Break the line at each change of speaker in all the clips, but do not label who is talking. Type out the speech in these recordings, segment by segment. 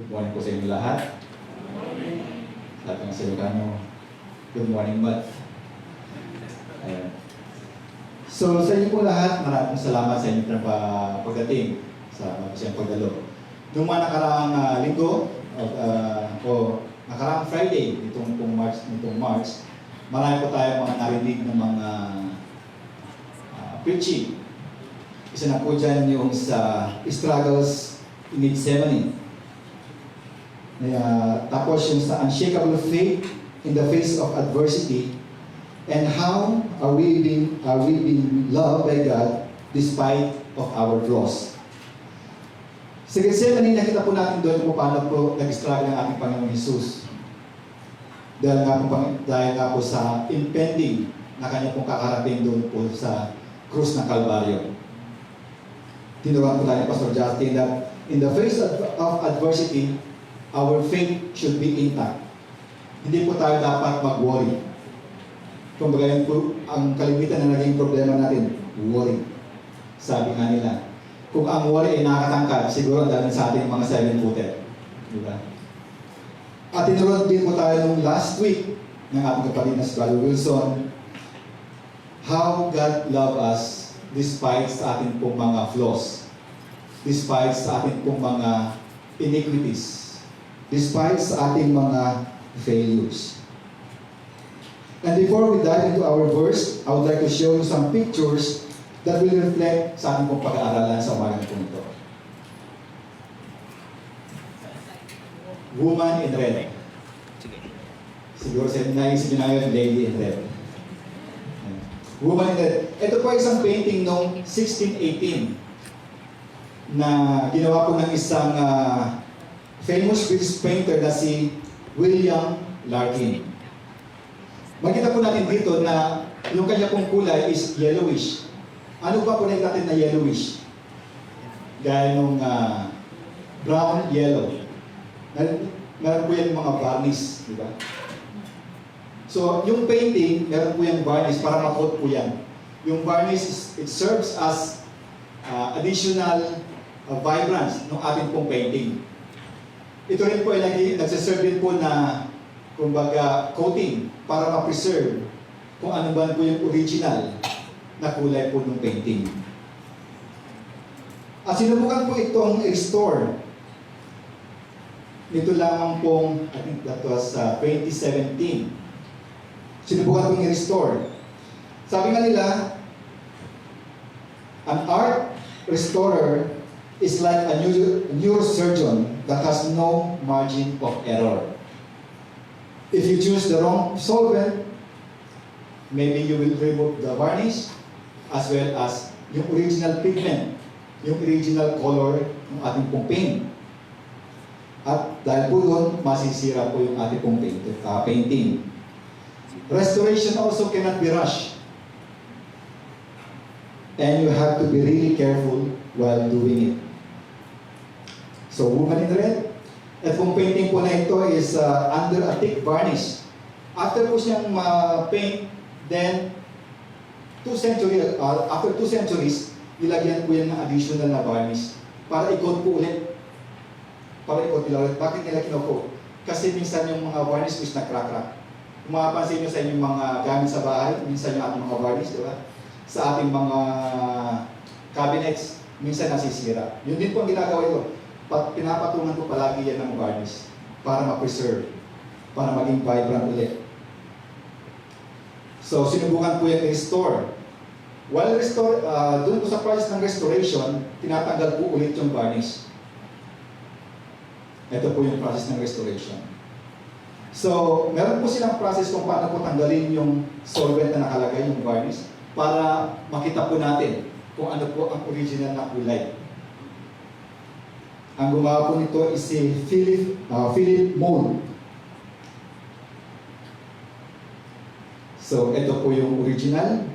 Good morning po sa inyo lahat. Lahat ng Silocano. Good morning, Matt. Ayan. So, sa inyo po lahat, maraming salamat sa inyo pagdating sa siyang pagdalo. Noong mga nakaraang linggo, o nakaraang Friday, nitong March, marami po tayo mga narinig ng mga preaching. Isa na po dyan yung sa struggles in Gethsemane. Tapos yung sa unshakable faith in the face of adversity, and how are we being loved by God despite of our flaws. Sa Gethsemane, nakita po natin doon kung paano po nag-struggle ang ating Panginoong Jesus. Dahil nga po sa impending na kanya pong kakarating doon po sa krus ng Kalbaryo. Tinuruan po tayo ni Pastor Justin that in the face of adversity, our faith should be intact. Hindi po tayo dapat mag-worry. Kung bagayan po, ang kalimitan na naging problema natin, worry. Sabi nga nila, kung ang worry ay nakakatangkad, siguro dahil sa ating mga 7-footer. Diba? At tinuruan din po tayo nung last week ng ating kapatid na si Brother Wilson, how God loved us despite sa ating pong mga flaws, despite sa ating pong mga iniquities, despite sa ating mga failures. And before we dive into our verse, I would like to show you some pictures that will reflect sa ating pong pag-aaralan sa umagang po ito. Woman in Red. Siguro naisip nyo na yun, Lady in Red. Woman in Red. Ito po isang painting noong 1618 na ginawa po ng isang famous British painter na si William Larkin. Makita po natin dito na yung kanya pong kulay is yellowish. Ano ba po natin na yellowish? Gaya nung brown, yellow. Meron po yan mga varnish, di ba? So, yung painting, meron po yung varnish para makot po yan. Yung varnish, it serves as additional vibrance ng ating pong painting. Ito rin po ay nagsiserve din po na kumbaga coating para ma-preserve kung ano ba po yung original na kulay po ng painting. At sinubukan po itong restore. Nito lamang pong, I think that was 2017. Sinubukan pong i-restore. Sabi nga nila, an art restorer is like a neurosurgeon that has no margin of error. If you choose the wrong solvent, maybe you will remove the varnish as well as yung original pigment, yung original color ng ating pong paint. At dahil po doon, masisira po yung ating pong painting. Restoration also cannot be rushed. And you have to be really careful while doing it. So, Woman in Red. At pong painting po na ito is under a thick varnish. After po siyang paint, then after 2 centuries, ilagyan po yan ng additional na varnish para i-coat po ulit. Bakit nila kino-coat? Kasi minsan yung mga varnish is na-crack-crack. Kung makapansin nyo sa inyong mga gamit sa bahay, minsan yung ating mga varnish, di ba? Sa ating mga cabinets, minsan nasisira. Yun din po ang ginagawa ito. Pinapatungan ko palagi yan ng varnish para ma-preserve, para maging vibrant ulit. So, sinubukan po yan i-restore. While doon po sa process ng restoration, tinatanggal po ulit yung varnish. Ito po yung process ng restoration. So, meron po silang process kung paano po tanggalin yung solvent na nakalagay, yung varnish, para makita po natin kung ano po ang original na kulay. Ang gumawa po nito is si Philip Mould. So, ito po yung original.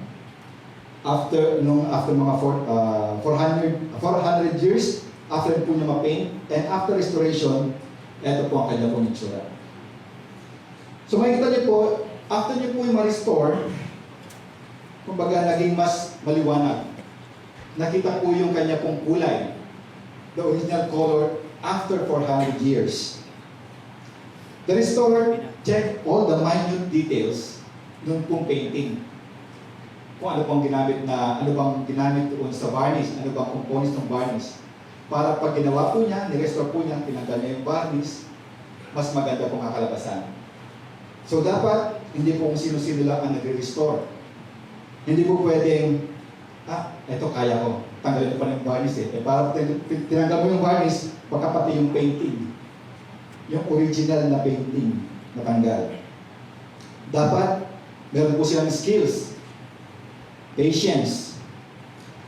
After mga 400 years, after po niya ma-paint, and after restoration, ito po ang kanya pong itsura. So, makikita niyo po, after niyo po yung ma-restore, kumbaga naging mas maliwanag. Nakita po yung kanya pong kulay. The original color after 400 years. The restorer checked all the minute details ng pong painting. Kung ano bang ginamit doon sa varnish, ano bang components ng varnish. Para pag ginawa po niya, nirestore po niya, tinanggal niya yung varnish, mas maganda pong kakalabasan. So dapat, hindi po kung sino-sino lang ang nagre-restore. Hindi po pwedeng, eto kaya ko, tanggalin ko pa ng varnish eh. Para tinanggal mo yung varnish, baka pati yung painting. Yung original na painting, natanggal. Dapat, meron po silang skills, patience,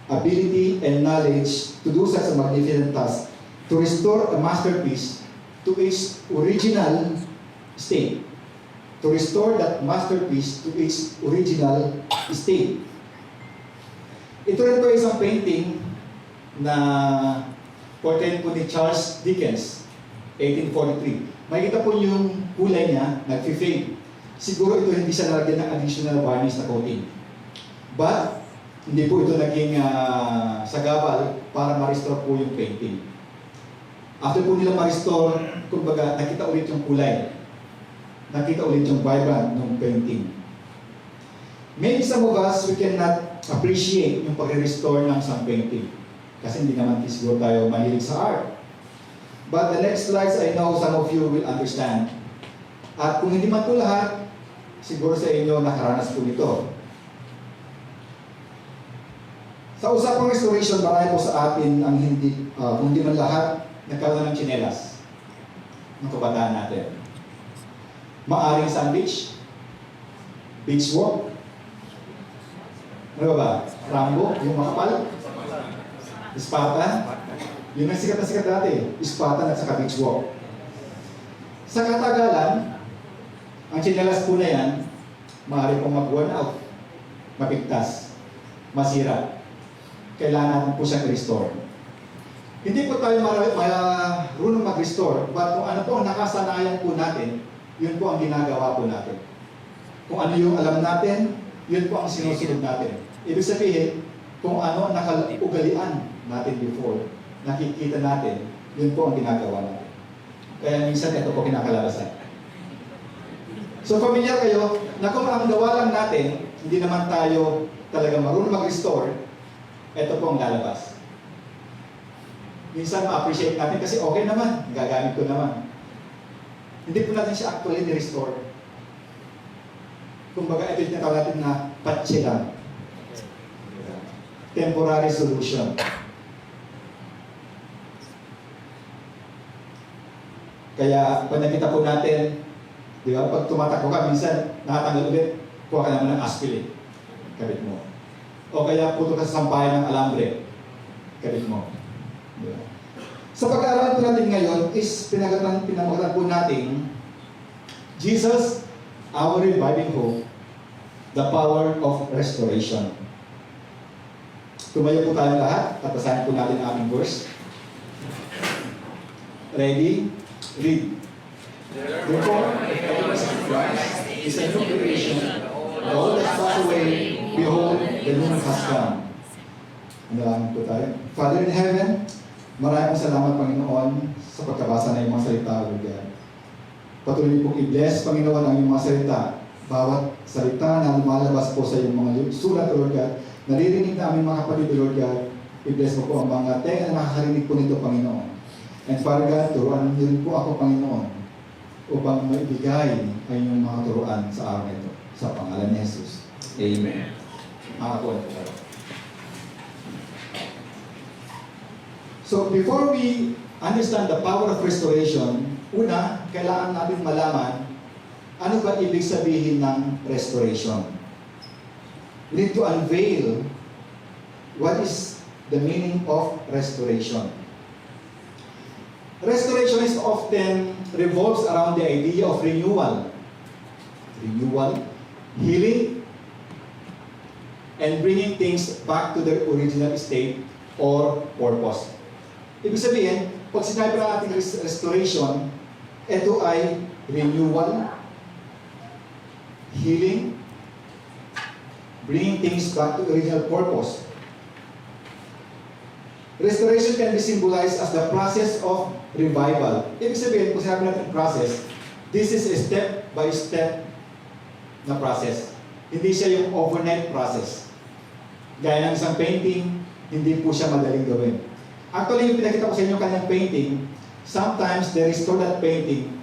ability, and knowledge to do such a magnificent task, to restore a masterpiece to its original state. To restore that masterpiece to its original state. Ito rin po isang painting na portrait po ni Charles Dickens, 1843. Makikita po yung kulay niya, nag-fade. Siguro ito hindi siya nalagyan ng additional varnish na coating. But, hindi po ito naging sagabal para ma-restore po yung painting. After po nila ma-restore, kumbaga, nakita ulit yung kulay. Nakita ulit yung vibrant ng painting. Maybe some of us, we cannot appreciate yung pag-restore ng isang painting. Kasi hindi naman siguro tayo mahilig sa art. But the next slides, I know some of you will understand. At kung hindi man po lahat, siguro sa inyo nakaranas po nito. Sa usapang restoration, marami po sa atin ang kung hindi man lahat, nagkaroon ng tsinelas ng kabataan natin. Maaring sandwich, beach walk, ano ba? Rambo, yung makapal, Spartan, yun ang sikat na sikat dati, Spartan at saka beach walk. Sa katagalan, ang tsinelas po na yan, maaari pong mag-worn out, mapigtas, masira. Kailangan natin po siyang i-restore. Hindi po tayo marunong mag-restore, but kung ano po ang nakasanayan po natin, yun po ang ginagawa po natin. Kung ano yung alam natin, yun po ang sinusunod natin. Ibig sabihin, kung ano ang nakaugalian natin before, nakikita natin, yun po ang ginagawa natin. Kaya minsan ito po kinakalabasan. So familiar kayo, na kung ang gawa lang natin, hindi naman tayo talaga marunong mag-restore, ito po ang lalabas. Minsan ma-appreciate natin kasi okay naman, gagamit ko naman. Hindi po natin siya actually ni-restore. Kumbaga, ito yung tinatawag natin na patche lang. Temporary solution. Kaya, pag nakita po natin, di ba, pag tumatakbo ka, minsan, nakatanggal ulit, kuha ka naman ng aspirate. Kabit mo. O kaya, puto ka sa sampayan ng alambre. Kabit mo. Di ba? Sa pag-aaral po natin ngayon is pinamagatan po natin Jesus, our reviving hope, the power of restoration. Tumayo po tayong lahat at basahin po natin ang aming verse. Ready? Read. Therefore, Christ is a new creation. All that passed away, behold, the new has come. Manalangin po tayo. Father in heaven, maraming salamat, Panginoon, sa pagkabasa na iyong mga salita, Lord God. Patuloy niyo pong i-bless, Panginoon, ang iyong mga salita. Bawat salita na lumalabas po sa iyong mga sulat, Lord God, naririnig na aming mga kapatid, Lord God. I-bless mo po ang mga tenga na nakakarinig po nito, Panginoon. And Father God, turuan niyo rin po ako, Panginoon, upang maibigay ang iyong mga turuan sa araw na ito. Sa pangalan ni Jesus. Amen. Makakuha po tayo. So before we understand the power of restoration, una, kailangan natin malaman ano ba ibig sabihin ng restoration. We need to unveil what is the meaning of restoration. Restoration is often revolves around the idea of renewal. Renewal, healing, and bringing things back to their original state or purpose. Ibig sabihin, pag sinabi na natin restoration, ito ay renewal, healing, bringing things back to original purpose. Restoration can be symbolized as the process of revival. Ibig sabihin, kung sinabi natin process, this is a step-by-step na process. Hindi siya yung overnight process. Gaya ng isang painting, hindi po siya madaling gawin. Actually, yung pinakita ko sa inyo kanyang painting, sometimes they restore that painting.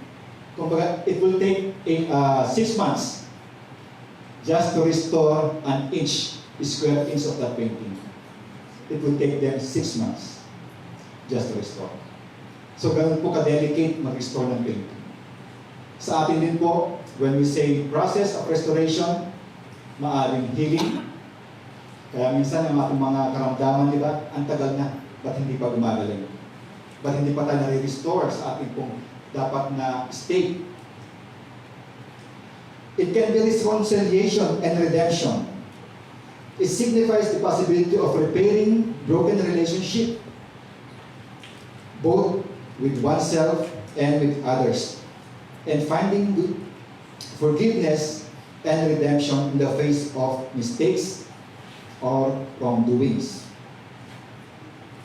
Kumbaga, it will take 6 months just to restore an square inch of that painting. It will take them 6 months just to restore. So, ganun po ka-delicate mag-restore ng painting. Sa atin din po, when we say process of restoration, maaring healing. Kaya minsan ang ating mga karamdaman, di ba, ang tagal na, ba't hindi pa gumagaling? Ba't hindi pa tayo nare-restore sa ating pong dapat na state? It can be reconciliation and redemption. It signifies the possibility of repairing broken relationship, both with oneself and with others, and finding forgiveness and redemption in the face of mistakes or wrongdoings.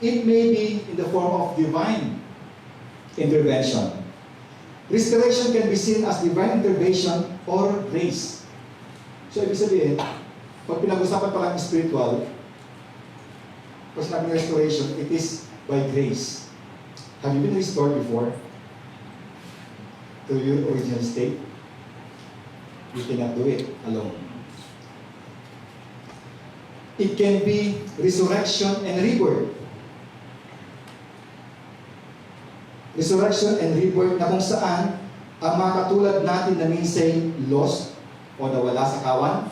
It may be in the form of divine intervention. Restoration can be seen as divine intervention or grace. So, ibig sabihin, pag pinag-usapan pa lang spiritual, pag sinabi ng restoration, it is by grace. Have you been restored before to your original state? You cannot do it alone. It can be resurrection and rebirth. Resurrection and rebirth na kung saan ang mga katulad natin na minsan lost o nawala sa kawan,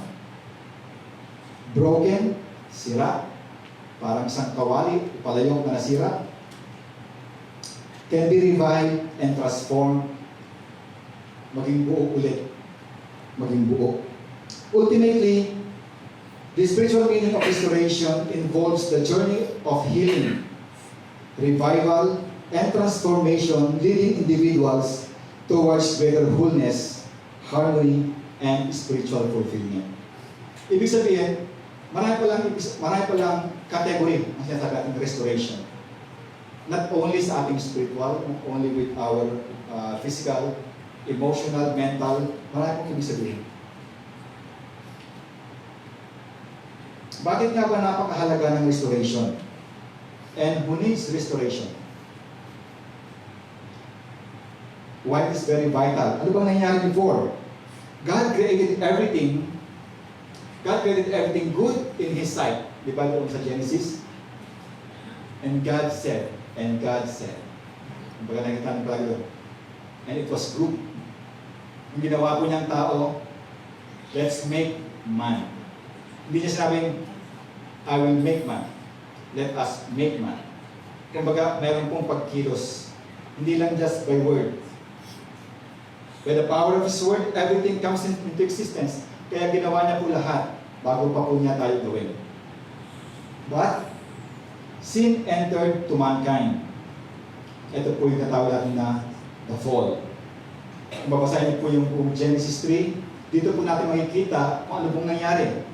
broken, sira, parang isang kawali, palayok na nasira, can be revived and transformed, maging buo ulit, maging buo. Ultimately, the spiritual meaning of restoration involves the journey of healing, revival, and transformation, leading individuals towards greater wholeness, harmony, and spiritual fulfillment. Ibig sabihin, marami pa lang category ang sinasabi natin restoration. Not only sa ating spiritual, not only with our physical, emotional, mental, marami pong ibig sabihin. Bakit nga ba napakahalaga ng restoration? And who needs restoration? Why it is very vital? Ano bang nangyari before? God created everything good in His sight. Di ba doon sa Genesis? And God said, Kumbaga nakita niyo pala doon. And it was good. Yung ginawa po niyang tao, let's make man. Hindi niya sinabing, I will make man. Let us make man. Kumbaga, mayroon pong pagkilos. Hindi lang just by word. By the power of His word, everything comes into existence. Kaya ginawa niya po lahat bago pa po niya tayo gawin. But, sin entered to mankind. Ito po yung natawag natin na the fall. Kung babasahin niyo po yung Genesis 3, dito po natin makikita kung ano pong nangyari.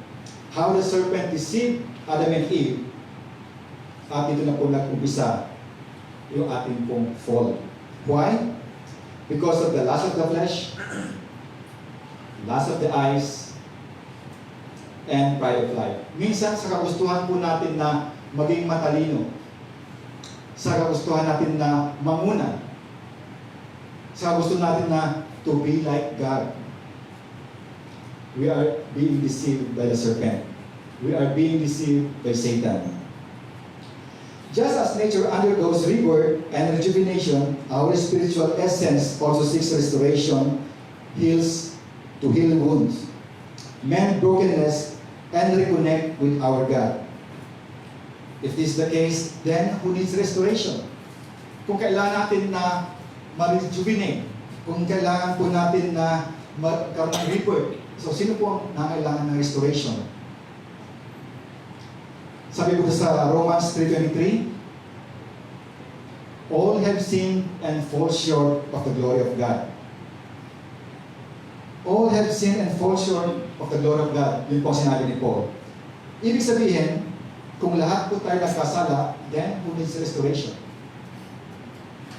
How the serpent deceived Adam and Eve. At dito na po nag-umpisa yung ating pong fall. Why? Because of the lust of the flesh, lust of the eyes, and pride of life. Minsan sa kagustuhan po natin na maging matalino, sa kagustuhan natin na manguna, sa gusto natin na to be like God, we are being deceived by the serpent. We are being deceived by Satan. Just as nature undergoes rebirth and rejuvenation, our spiritual essence also seeks restoration, to heal wounds, mend brokenness, and reconnect with our God. If this is the case, then who needs restoration? Kung kailangan natin na ma-rejuvenate, kung kailangan po natin na magkaroon ng rebirth, so sino po ang nangailangan ng restoration? Sabi ko sa Romans 3:23, all have sinned and fall short of the glory of God. All have sinned and fall short of the glory of God. Yun po sinabi ni Paul. Ibig sabihin, kung lahat po tayo nagkasala, then who needs restoration?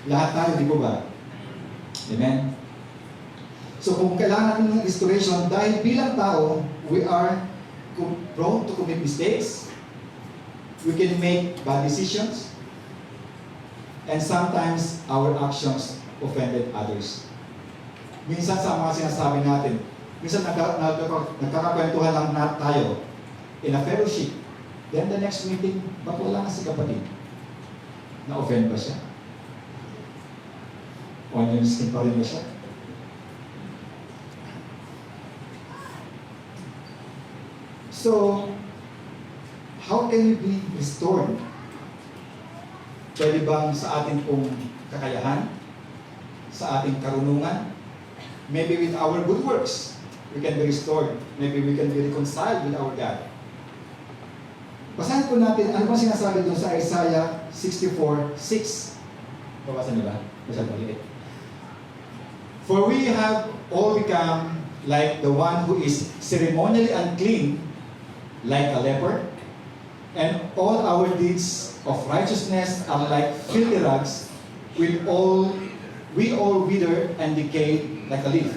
Lahat tayo, di po ba? Amen? So kung kailangan natin ng restoration, dahil bilang tao, we are prone to commit mistakes, we can make bad decisions, and sometimes our actions offended others. Minsan sa mga sinasabi natin, minsan nagkakakwentuhan lang tayo in a fellowship. Then the next meeting, ba't wala na si kapatid? Na-offend ba siya? Onion skin pa rin ba siya? So, how can we be restored? Pwede bang sa ating pong kakayahan? Sa ating karunungan? Maybe with our good works, we can be restored. Maybe we can be reconciled with our God. Basahin po natin, ano ba sinasabi doon sa Isaiah 64:6? Babasan niyo ba? Basahin ulit. For we have all become like the one who is ceremonially unclean, like a leper, and all our deeds of righteousness are like filthy rags, we all wither and decay like a leaf.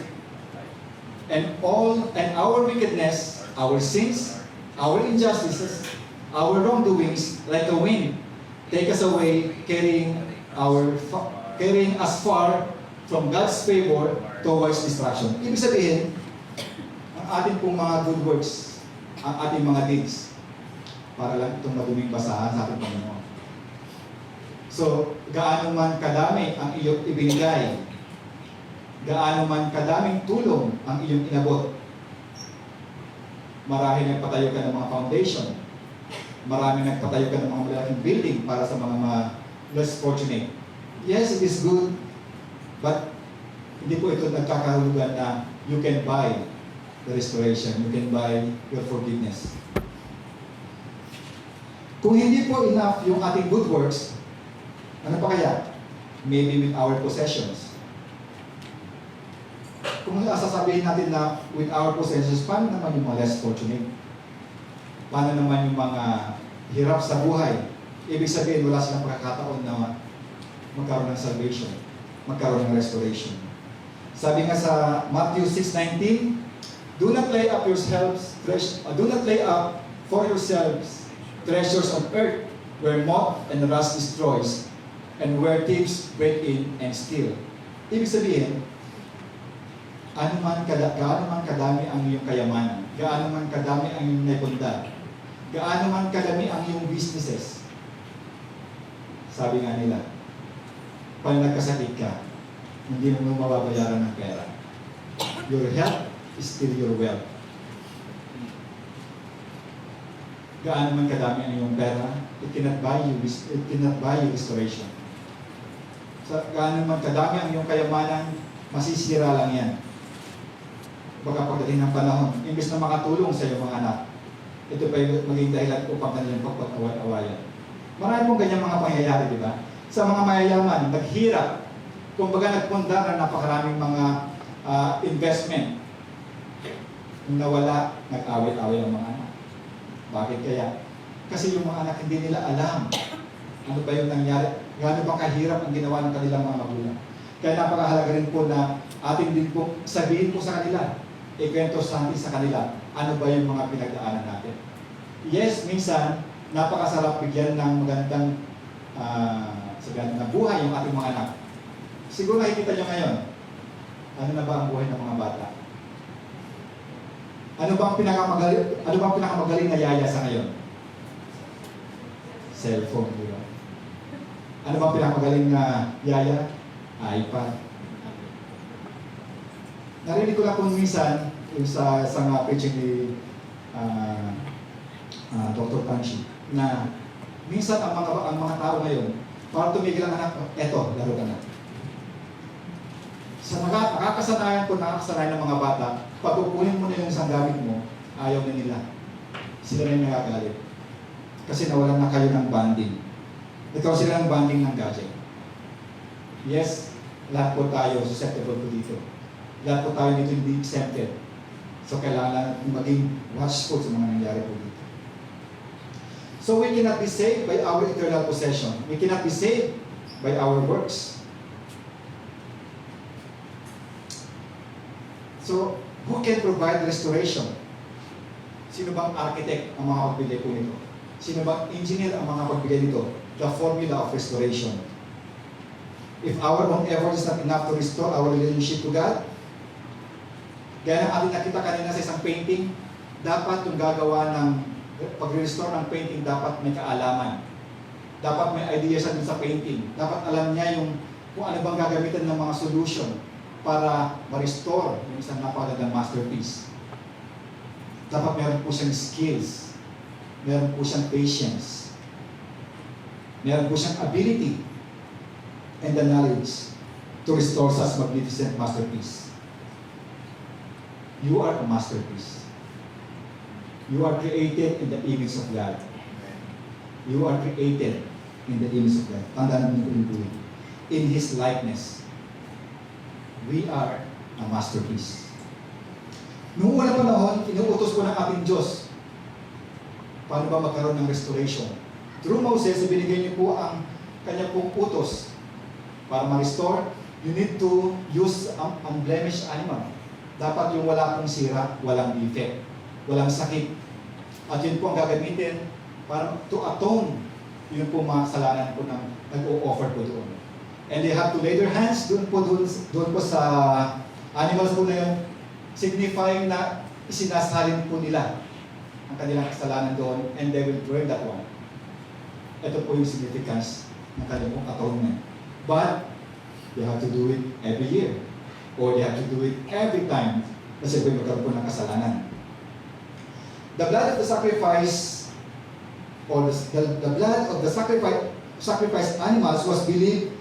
And our wickedness, our sins, our injustices, our wrongdoings, like a wind, take us away, carrying us far from God's favor towards destruction. Ibig sabihin, ang ating pong mga good works, ang ating mga deeds, para lang itong maduming basahan sa ating Panginoon. So, gaano man kadami ang iyong ibinigay, gaano man kadaming tulong ang iyong inabot, marami nagpatayo ka ng mga foundation, marami nagpatayo ka ng mga malaking building para sa mga less fortunate. Yes, it is good, but hindi po ito nagkakahulugan na you can buy the restoration, you can buy your forgiveness. Kung hindi po enough yung ating good works, ano pa kaya? Maybe with our possessions. Kung sasabihin natin na with our possessions, paano naman yung mga less fortunate? Paano naman yung mga hirap sa buhay? Ibig sabihin, wala silang pagkakataon na magkaroon ng salvation, magkaroon ng restoration. Sabi nga sa Matthew 6:19, do not lay up for yourselves treasures on earth, where moth and rust destroys, and where thieves break in and steal. Ibig sabihin, gaano man kadami ang iyong kayamanan, gaano man kadami ang iyong naipundar, gaano man kadami ang iyong businesses. Sabi nga nila, pag nagkasakit ka, hindi mo mababayaran ng pera. Your health is still your wealth. Gaano man kadami ang iyong pera, it cannot buy you restoration. So, gaano man kadami ang iyong kayamanan, masisira lang yan. Baka pagdating ng panahon, imbes na makatulong sa iyong mga anak, ito pa yung maging dahilan upang kanilang pagpag-away-awayan. Marami pong ganyang mga pangyayari, di ba? Sa mga mayayaman, naghirap, kumbaga nagpundar na napakaraming mga investment. Nung nawala, nag-away-away ang mga anak. Bakit kaya? Kasi yung mga anak hindi nila alam ano ba yung nangyari, gaano ba kahirap ang ginawa ng kanilang mga magulang. Kaya napakahalaga rin po na atin din po sabihin po sa kanila, ikwento sa kanila, ano ba yung mga pinagdaanan natin. Yes, minsan, napakasarap bigyan ng magandang na buhay yung ating mga anak. Siguro nakikita nyo ngayon, ano na ba ang buhay ng mga bata? Ano bang pinakamagaling na yaya sa ngayon? Cellphone, di ba? Ano bang pinakamagaling na yaya? iPad. Narinig ko lang kung minsan yung sa preaching ni Dr. Panchi na minsan ang mga tao ngayon, para tumigil ang anak, eto, laro ka na. Sa nakakasanayan ng mga bata, pag kukunin mo na yung isang gamit mo, ayaw na nila. Sila na yung nagagalit. Kasi nawalan na kayo ng bonding. Ikaw sila ng bonding ng gadget. Yes, lahat po tayo susceptible po dito. Lahat po tayo dito hindi exempted. So kailangan maging watchful sa mga nangyari po dito. So we cannot be saved by our eternal possession. We cannot be saved by our works. So, who can provide restoration? Sino bang architect ang mga pagbigay po nito? Sino bang engineer ang mga pagbigay nito? The formula of restoration. If our own effort is not enough to restore our relationship to God, gaya ng ating nakita kanina sa isang painting, dapat yung gagawa ng pag-restore ng painting, dapat may kaalaman. Dapat may idea siya dun sa painting. Dapat alam niya yung kung ano bang gagamitin ng mga solution para ma-restore yung isang napakagandang masterpiece. Dapat meron po siyang skills, meron po siyang patience, meron po siyang ability and the knowledge to restore such magnificent masterpiece. You are a masterpiece. You are created in the image of God. You are created in the image of God. Tandaan natin ito. In His likeness. We are a masterpiece. Noong unang panahon, inuutos po ng ating Diyos. Paano ba magkaroon ng restoration? Through Moses, ibinigay niyo po ang kanya pong utos. Para ma-restore, you need to use an unblemished animal. Dapat yung wala pong sira, walang defect, walang sakit. At yun po ang gagamitin para to atone yun po mga kasalanan po ng nag-o-offer po doon. And they have to lay their hands doon po sa animals po na yun, signifying na isinasalin po nila ang kanilang kasalanan doon, and they will burn that one. Ito po yung significance ng kanilang atonement. But they have to do it every year. Or they have to do it every time na sila magkaroon po ng kasalanan. The blood of the sacrifice, or the blood of the sacrificed animals was believed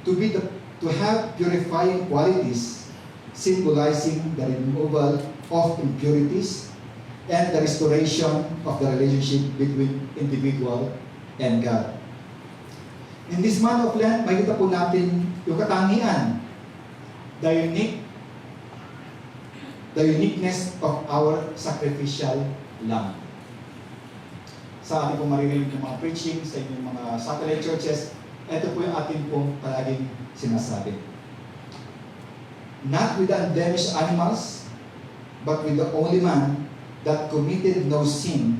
to have purifying qualities, symbolizing the removal of impurities and the restoration of the relationship between individual and God. In this month of Lent, makita po natin yung katangian, the uniqueness of our sacrificial lamb. Sa ating pong maririnig ng mga preaching, sa inyong mga satellite churches, ito po yung ating pong palaging sinasabi. Not with the unblemished animals, but with the only man that committed no sin,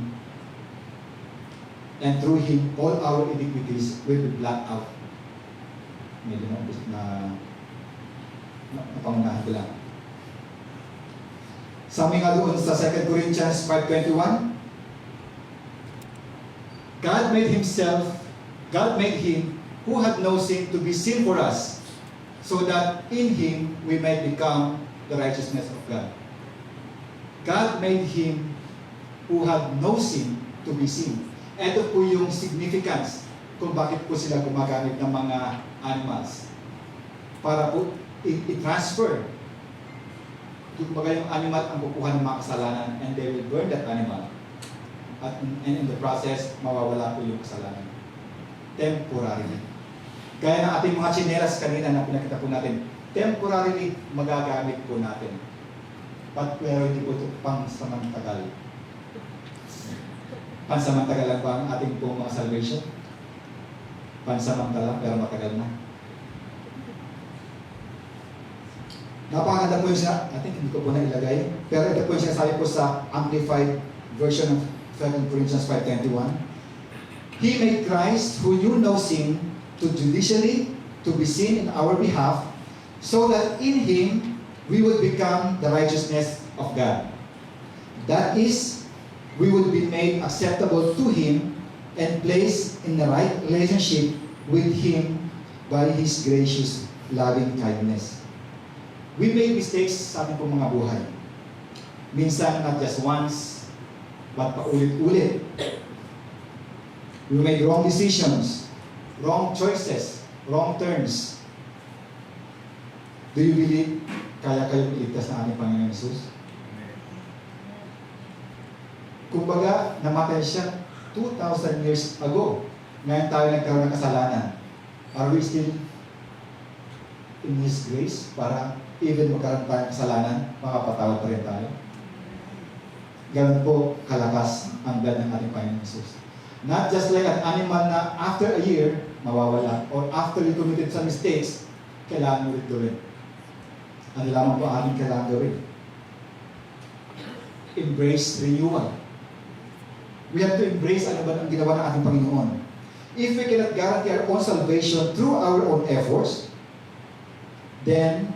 and through him all our iniquities will be blotted out. Medyo napangunahan ko lang. Sabi nga doon sa 2 Corinthians 5:21, God made him who had no sin to be sin for us, so that in him we might become the righteousness of God. God made him who had no sin to be sin. Ito po yung significance kung bakit po sila gumagamit ng mga animals. Para po i-transfer. Kumbaga yung animal ang kukuha ng mga kasalanan, and they will burn that animal. At in the process, mawawala po yung kasalanan. Temporarily. Gaya ng ating mga tsinelas kanina na pinakita po natin, temporarily magagamit po natin. Pero hindi po ito pangsamantagal. Pansamantala lang ba ang ating pong mga salvation? Pansamantala, pero matagal na. Napakaganda po yung hindi ko po na ilagay, pero ito po yung sinasabi po sa Amplified version of 2 Corinthians 5:21. He made Christ, who knew no sin, to judicially to be sin in our behalf, so that in Him we would become the righteousness of God. That is, we would be made acceptable to Him and placed in the right relationship with Him by His gracious, loving kindness. We make mistakes sa ating pong mga buhay. Minsan, not just once, but paulit-ulit. We made wrong decisions, wrong choices, wrong turns. Do you believe kaya kayong iligtas ng ating Panginoon Jesus? Kumbaga, namatay siya 2,000 years ago. Ngayon tayo nagkaroon ng kasalanan. Are we still in His grace para even magkaroon tayo ng kasalanan, makapatawad pa rin tayo? Ganun po kalakas ang blood ng ating Panginoon Jesus. Not just like an animal na after a year, mawawala. Or after you committed some mistakes, kailangan mo ulit gawin. Ano lamang po ang ating kailangan gawin? embrace renewal. We have to embrace ano ba ang ginawa ng ating Panginoon. If we cannot guarantee our own salvation through our own efforts, then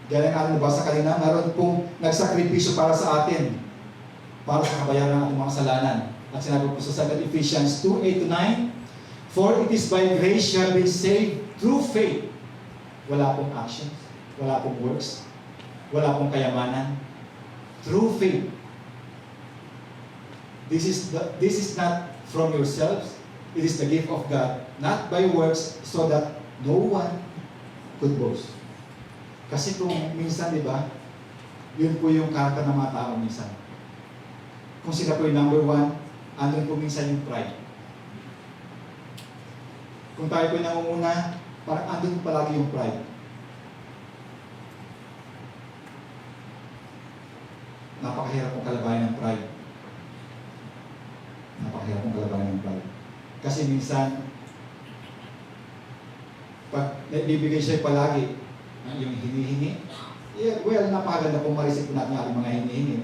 gaya ng ating nabasa kanina, meron pong nagsakripisyo para sa atin, para sa kabayaran ng ating mga kasalanan. At sinabi po sa 2 Ephesians 2:8-9, "For it is by grace you have been saved through faith." Wala pong actions, wala pong works, wala pong kayamanan. Through faith. This is not from yourselves, it is the gift of God, not by works, so that no one could boast. Kasi kung minsan, di ba, yun po yung karakter ng mga tao minsan. Kung sila po yung number one, andun po minsan yung pride. Kung tayo po yung nangunguna, parang andun palagi yung pride. Napakahirap kong kalabayan ng pride. Napakahirap kong kalabayan ng pride. Kasi minsan, pag naibibigay siya palagi, yung hinihingi, well, napakaganda kung ma-receive natin ang ating mga hinihingi.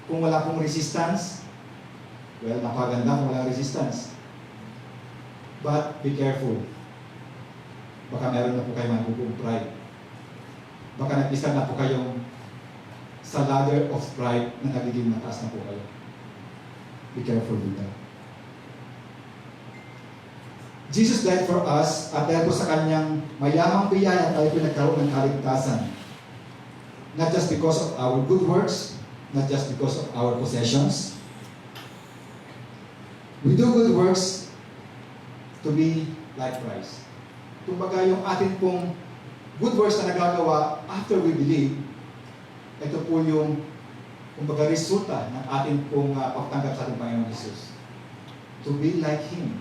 Kung wala pong resistance, well, napakaganda kung walang resistance. But be careful. Baka meron na po kayo mga pride. Baka nag-isa na po kayong sa ladder of pride na nagiging mataas na po kayo. Be careful with that. Jesus died for us at dahil po sa kanyang mayamang biyaya tayo pinagkaroon ng kaligtasan. Not just because of our good works, not just because of our possessions. We do good works to be like Christ. Kumbaga yung atin pong good works na nagagawa after we believe, ito po yung kumbaga resulta ng atin pong pagtanggap sa ating Panginoon Jesus. To be like Him.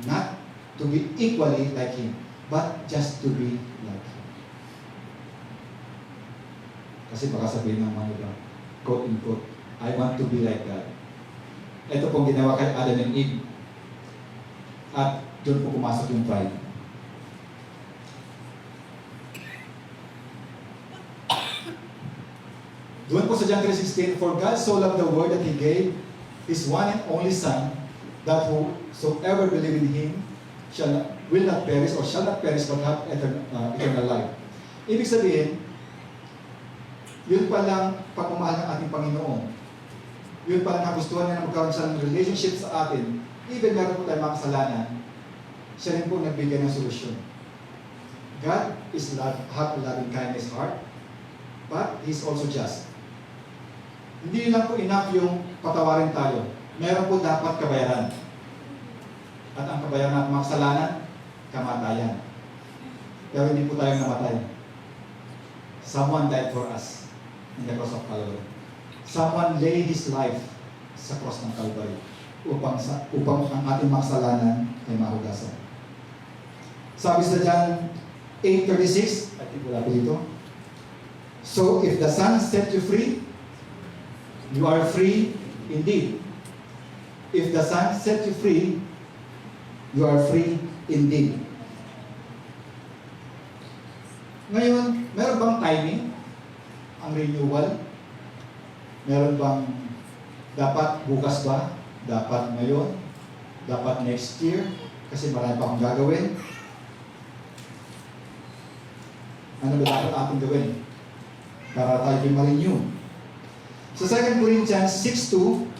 Not to be equally like Him, but just to be like Him. Kasi baka sabihin ng mga iba, quote and quote, I want to be like God. Ito pong ginawa kay Adam and Eve. At doon po pumasok yung pride. Doon po sa John 3:16, "For God so loved the world that He gave His one and only Son, that whosoever believe in Him will not perish or shall not perish but have eternal life." Ibig sabihin, yun palang pagmamahal ng ating Panginoon. Yun palang nagustuhan niya na magkaroon siya ng relationship sa atin. Even meron po tayong mga kasalanan, siya rin po nagbigay ng solusyon. God is have a loving kindness heart, but He's also just. Hindi lang po enough yung patawarin tayo. Meron po dapat kabayaran. At ang kabayaran ng mga kasalanan, kamatayan. Pero hindi po tayo namatay. Someone died for us in the cross of Calvary. Someone laid His life sa cross ng Calvary upang ang ating mga kasalanan ay mahugasan. Sabi sa John 8:36, I think wala po dito. "So if the Son set you free, you are free indeed. If the Son set you free, you are free indeed." Ngayon, meron bang timing ang renewal? Meron bang dapat bukas ba? Dapat ngayon? Dapat next year? Kasi marami pa akong gagawin. Ano ba dapat ating gawin para tayo ma-renew? So 2 Corinthians 6:2,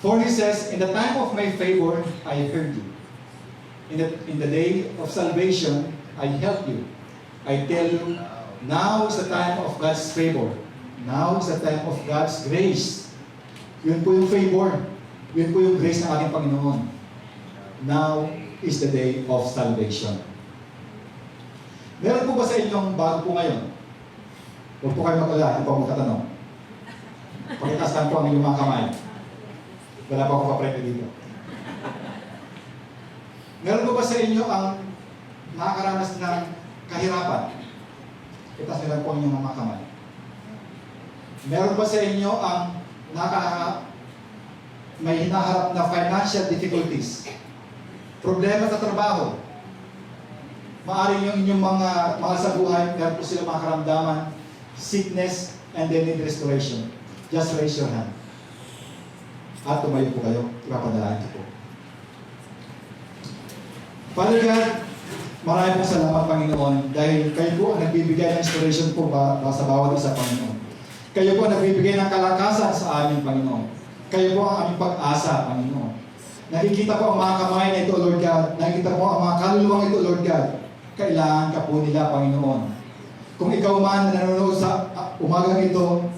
"For He says, in the time of my favor, I heard you. In the day of salvation, I helped you. I tell you, now is the time of God's favor. Now is the time of God's grace." Yun po yung favor. Yun po yung grace ng ating Panginoon. Now is the day of salvation. Meron po ba sa inyong bago po ngayon? Huwag po kayo mag-alala, hindi po ako magtatanong. Pakitaas lang po ang inyong mga kamay. Wala pa akong kapremyo dito. Meron po ba sa inyo ang nakakaranas ng kahirapan? Pakitaas nyo lang po ang inyong mga kamay. Meron ba sa inyo ang may hinaharap na financial difficulties? Problema sa trabaho? Maaring yung inyong mga sa buhay, meron po sila mga karamdaman, sickness, and they need restoration. Just raise your hand. At tumayo po kayo. Ipapadalahan ko po. Father God, maraming po salamat, Panginoon, dahil kayo po ang nagbibigay ng restoration po sa bawat isa, Panginoon. Kayo po ang nagbibigay ng kalakasan sa amin, Panginoon. Kayo po ang aming pag-asa, Panginoon. Nakikita po ang mga kamay na ito, Lord God. Nakikita po ang mga kaluluwang ito, Lord God. Kailangan ka po nila, Panginoon. Kung ikaw man na nanonood sa umagang ito,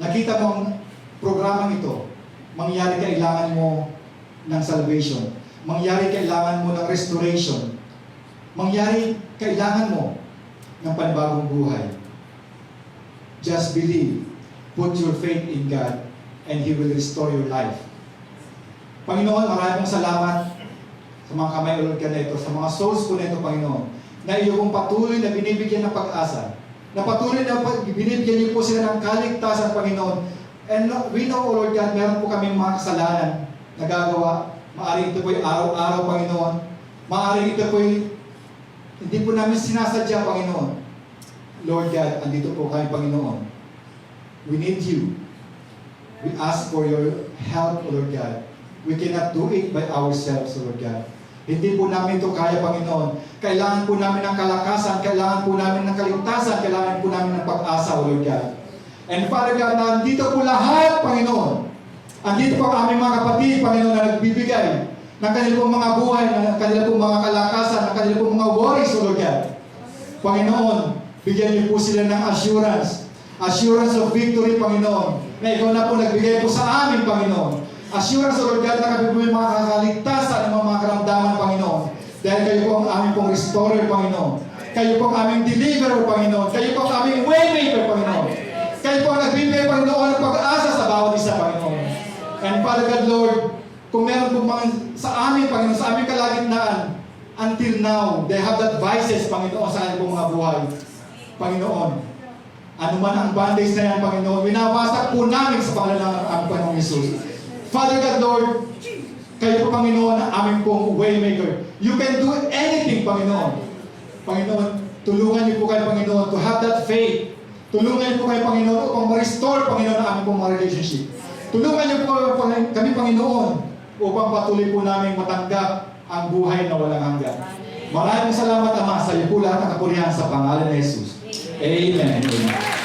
nakita mo ang programang ito, mangyari kailangan mo ng salvation. Mangyari kailangan mo ng restoration. Mangyari kailangan mo ng panibagong buhay. Just believe. Put your faith in God and He will restore your life. Panginoon, maraming salamat sa mga kamay ulod ka na ito, sa mga souls ko na ito, Panginoon, na iyo pong patuloy na binibigyan ng pag-asa, na patuloy na binibigyan niyo po sila ng kaligtasan, Panginoon. And we know, Lord God, meron po kami mga kasalanan na gagawa. Maaring ito po'y araw-araw, Panginoon. Maaring ito po'y hindi po namin sinasadya, Panginoon. Lord God, andito po kami, Panginoon. We need you. We ask for your help, Lord God. We cannot do it by ourselves, Lord God. Hindi po namin ito kaya, Panginoon. Kailangan po namin ng kalakasan, kailangan po namin ng kaligtasan, kailangan po namin ng pag-asa, Lord God. And Father God, nandito po lahat, Panginoon. Andito po ang aming mga kapatid, Panginoon, na nagbibigay ng kanilang mga buhay, ng kanilang mga kalakasan, ng kanilang mga worries, Lord God. Panginoon, bigyan niyo po sila ng assurance. Assurance of victory, Panginoon. Na ikaw na po nagbigay po sa amin, Panginoon. Assurance, Lord God, na kami po yung mga kakaligtasan ng mga karamdaman, Panginoon. Dahil kayo po ang aming pong restorer, Panginoon. Kayo po ang aming deliverer, Panginoon. Kayo po ang aming waymaker, Panginoon. Kayo po ang nagbibigay, Panginoon, ng pag-asa sa bawat isa, Panginoon. And Father God, Lord, kung meron po sa amin, Panginoon, sa aming kalagitnaan, until now, they have that vices, Panginoon, sa kanilang mga buhay. Panginoon, ano man ang bandage na yan, Panginoon, winawasap po namin sa pangalan ng aming Panginoong Jesus. Father God, Lord, kayo po, Panginoon, ang aming pong waymaker. You can do anything, Panginoon. Panginoon, tulungan niyo po kayo, Panginoon, to have that faith. Tulungan niyo po kayo, Panginoon, upang ma-restore, Panginoon, ang aming pong mga relationship. Tulungan niyo po kami, Panginoon, upang patuloy po namin matanggap ang buhay na walang hanggan. Maraming salamat, Ama, sa iyo po lahat ng kapurihan sa pangalan ni Jesus. Amen. Amen.